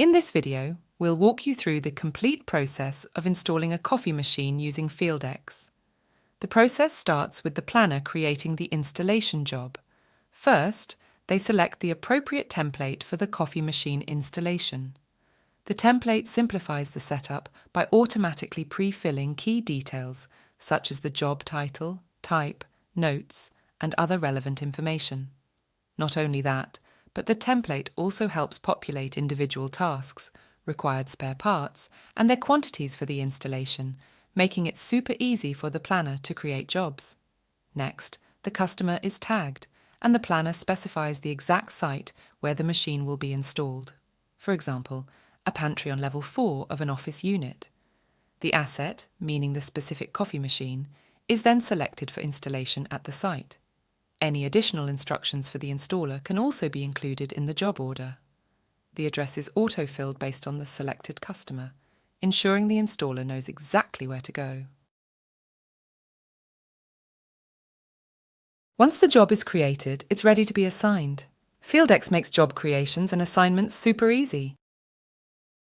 In this video, we'll walk you through the complete process of installing a coffee machine using FieldEx. The process starts with the planner creating the installation job. First, they select the appropriate template for the coffee machine installation. The template simplifies the setup by automatically pre-filling key details such as the job title, type, notes, and other relevant information. Not only that, but the template also helps populate individual tasks, required spare parts, and their quantities for the installation, making it super easy for the planner to create jobs. Next, the customer is tagged, and the planner specifies the exact site where the machine will be installed. For example, a pantry on level 4 of an office unit. The asset, meaning the specific coffee machine, is then selected for installation at the site. Any additional instructions for the installer can also be included in the job order. The address is auto-filled based on the selected customer, ensuring the installer knows exactly where to go. Once the job is created, it's ready to be assigned. FieldEx makes job creations and assignments super easy.